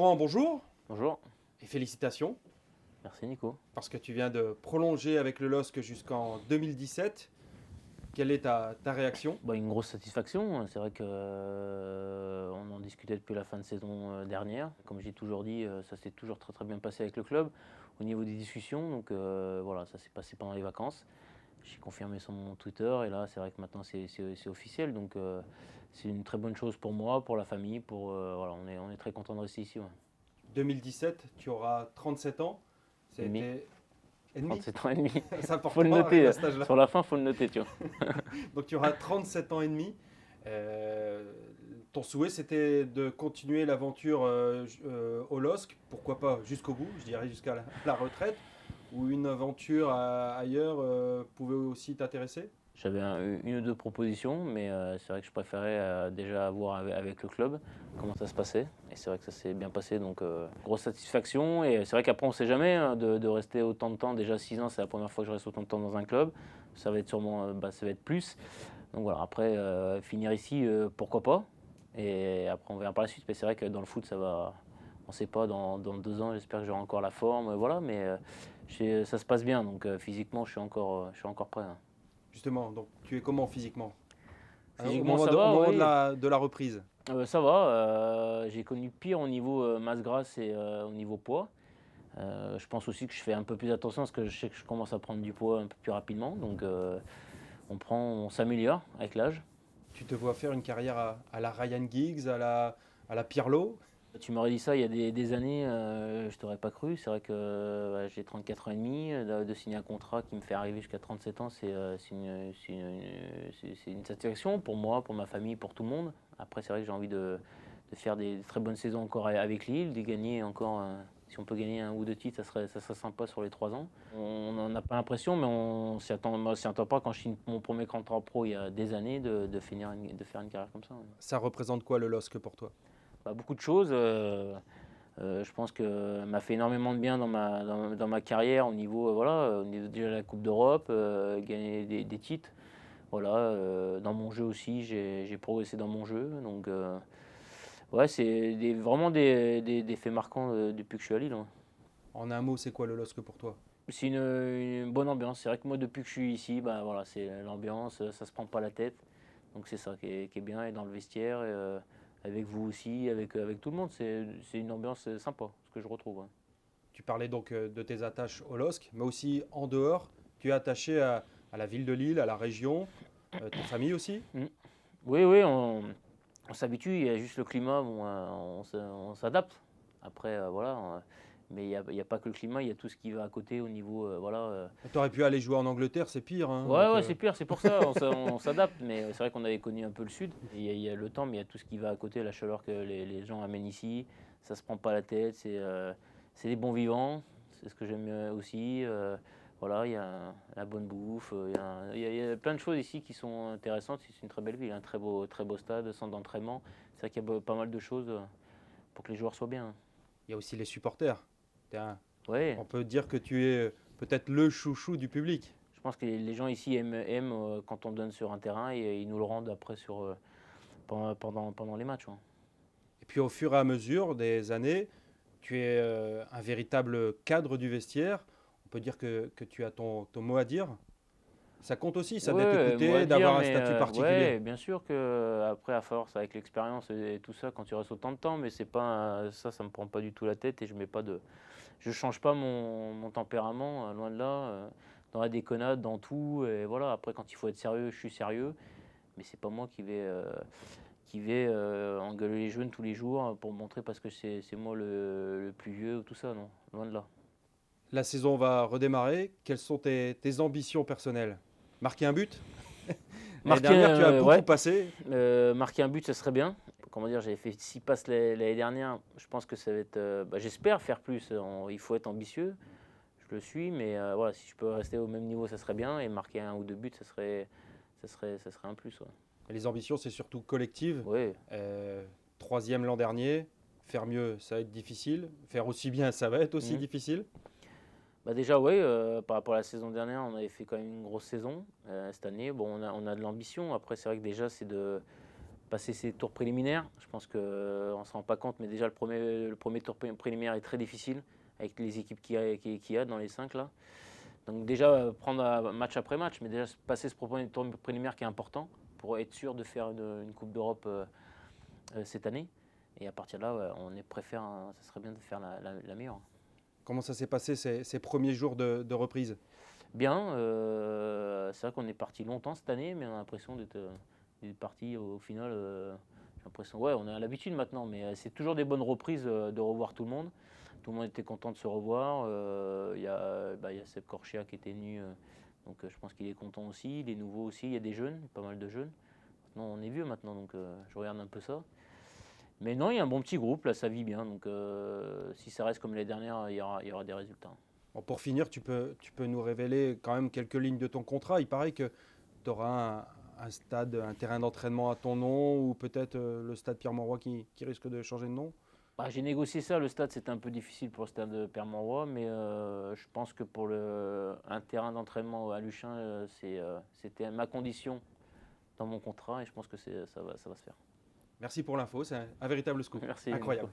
Laurent, bonjour Bonjour, et félicitations merci Nico. parce que tu viens de prolonger avec le LOSC jusqu'en 2017. Quelle est ta réaction? Une grosse satisfaction, c'est vrai que on en discutait depuis la fin de saison dernière. Comme j'ai toujours dit, ça s'est toujours très très bien passé avec le club au niveau des discussions. Donc voilà, ça s'est passé pendant les vacances. J'ai confirmé sur mon Twitter et là c'est vrai que maintenant c'est officiel. Donc c'est une très bonne chose pour moi, pour la famille, voilà, on est très content de rester ici. Ouais. 2017, tu auras 37 ans. Demi, C'était ennemi. 37 ans et demi. Ça porte Faut le pas arrive noter, à cet âge-là. sur la fin faut le noter, tu vois. Donc tu auras 37 ans et demi. Euh, Ton souhait, c'était de continuer l'aventure au LOSC, pourquoi pas jusqu'au bout, je dirais jusqu'à la retraite, ou une aventure ailleurs pouvait aussi t'intéresser? J'avais une ou deux propositions, mais c'est vrai que je préférais déjà voir avec le club comment ça se passait. Et c'est vrai que ça s'est bien passé, donc grosse satisfaction. Et c'est vrai qu'après, on ne sait jamais hein, de rester autant de temps. Déjà 6 ans, c'est la première fois que je reste autant de temps dans un club. Ça va être sûrement ça va être plus. Donc voilà, après, finir ici, pourquoi pas. Et après, on verra par la suite. Mais c'est vrai que dans le foot, ça va. On ne sait pas, dans 2 ans, j'espère que j'aurai encore la forme. Voilà, mais ça se passe bien, donc physiquement, je suis encore prêt. Hein. Justement, donc tu es comment physiquement? Au Physiquement, moment ça au va, moment oui. de la reprise. Ça va. J'ai connu pire au niveau masse grasse et au niveau poids. Je pense aussi que je fais un peu plus attention parce que je sais que je commence à prendre du poids un peu plus rapidement. Donc, on s'améliore avec l'âge. Tu te vois faire une carrière à la Ryan Giggs, à la Pirlo? Tu m'aurais dit ça il y a des années, je t'aurais pas cru. C'est vrai que j'ai 34 ans et demi. De signer un contrat qui me fait arriver jusqu'à 37 ans, c'est une satisfaction pour moi, pour ma famille, pour tout le monde. Après, c'est vrai que j'ai envie de faire des très bonnes saisons encore avec Lille, de gagner encore. Si on peut gagner un ou deux titres, ça serait sympa sur les 3 ans. On n'en a pas l'impression, mais on s'y attend pas quand je signe mon premier contrat pro il y a des années de faire une carrière comme ça. Ouais. Ça représente quoi le LOSC pour toi? Beaucoup de choses. Je pense que m'a fait énormément de bien dans ma carrière au niveau, voilà, au niveau déjà de la Coupe d'Europe, gagner des titres. Voilà, dans mon jeu aussi, j'ai progressé dans mon jeu. Donc, ouais, c'est vraiment des faits marquants depuis que je suis à Lille. Ouais. En un mot, c'est quoi le LOSC pour toi? C'est une bonne ambiance. C'est vrai que moi, depuis que je suis ici, voilà, c'est l'ambiance, ça se prend pas la tête. Donc c'est ça qui est bien. Et dans le vestiaire, avec vous aussi, avec tout le monde, c'est une ambiance sympa, ce que je retrouve. Ouais. Tu parlais donc de tes attaches au LOSC, mais aussi en dehors, tu es attaché à la ville de Lille, à la région, ta famille aussi? Mm. Oui, oui, on s'habitue. Il y a juste le climat, bon, on s'adapte. Après, voilà. Mais il y a pas que le climat, il y a tout ce qui va à côté au niveau, voilà. Tu aurais pu aller jouer en Angleterre, c'est pire, hein, Ouais, donc, ouais, c'est pire, c'est pour ça, on s'adapte. Mais c'est vrai qu'on avait connu un peu le sud. Il y a le temps, mais il y a tout ce qui va à côté, la chaleur que les gens amènent ici. Ça se prend pas la tête, c'est des bons vivants. C'est ce que j'aime aussi. Voilà, il y a la bonne bouffe. Il y a plein de choses ici qui sont intéressantes. C'est une très belle ville, un très beau stade, centre d'entraînement. C'est vrai qu'il y a pas mal de choses pour que les joueurs soient bien. il y a aussi les supporters. Ouais, On peut dire que tu es peut-être le chouchou du public. je pense que les gens ici aiment quand on donne sur un terrain et ils nous le rendent après pendant les matchs. Ouais. Et puis au fur et à mesure des années, tu es un véritable cadre du vestiaire. On peut dire que tu as ton mot à dire. Ça compte aussi, ça, d'être Ouais, moi à écouté, dire, d'avoir un mais statut particulier. ouais, bien sûr que après à force avec l'expérience et tout ça, quand tu restes autant de temps, mais c'est pas ça me prend pas du tout la tête et je change pas mon tempérament, loin de là, dans la déconnade, dans tout, et voilà. Après, quand il faut être sérieux, je suis sérieux, mais c'est pas moi qui vais engueuler les jeunes tous les jours pour montrer parce que c'est moi le plus vieux ou tout ça, non, loin de là. La saison va redémarrer. Quelles sont tes ambitions personnelles? Marquer un but? L'année Marquer, dernière, tu as beaucoup ouais, passé. marquer un but, ce serait bien. Comment dire, j'avais fait 6 passes l'année dernière. Je pense que ça va être. J'espère faire plus. Il faut être ambitieux. Je le suis, mais voilà, si je peux rester au même niveau, ça serait bien. Et marquer un ou deux buts, ça serait un plus. Ouais. Les ambitions, c'est surtout collective. Ouais. Troisième l'an dernier. Faire mieux, ça va être difficile. Faire aussi bien, ça va être aussi Mhm. difficile. Déjà, ouais, par rapport à la saison dernière, on avait fait quand même une grosse saison. Cette année, bon, on a de l'ambition. Après, c'est vrai que déjà, c'est de passer ces tours préliminaires. Je pense qu'on ne se rend pas compte, mais déjà le premier tour préliminaire est très difficile avec les équipes qu'il y a dans les 5 là. Donc déjà prendre match après match, mais déjà passer ce premier tour préliminaire qui est important pour être sûr de faire une Coupe d'Europe cette année. Et à partir de là, ça serait bien de faire la meilleure. Comment ça s'est passé ces premiers jours de reprise? Bien, c'est vrai qu'on est parti longtemps cette année, mais on a l'impression d'être parti au final. J'ai l'impression, ouais, on a l'habitude maintenant, mais c'est toujours des bonnes reprises de revoir tout le monde. Tout le monde était content de se revoir. Il y a Seb Corchia qui était venu, donc je pense qu'il est content aussi. Les nouveaux aussi, il y a des jeunes, pas mal de jeunes. Maintenant, on est vieux maintenant, donc je regarde un peu ça. Mais non, il y a un bon petit groupe, là, ça vit bien. Donc si ça reste comme les dernières, il y aura des résultats. Bon, pour finir, tu peux nous révéler quand même quelques lignes de ton contrat. Il paraît que tu auras un stade, un terrain d'entraînement à ton nom, ou peut-être le stade Pierre-Mauroy qui risque de changer de nom. J'ai négocié ça, le stade c'était un peu difficile pour le stade de Pierre-Mauroy, mais je pense que pour un terrain d'entraînement à Luchin, c'était ma condition dans mon contrat et je pense que ça va se faire. Merci pour l'info, c'est un véritable scoop. Merci. Incroyable.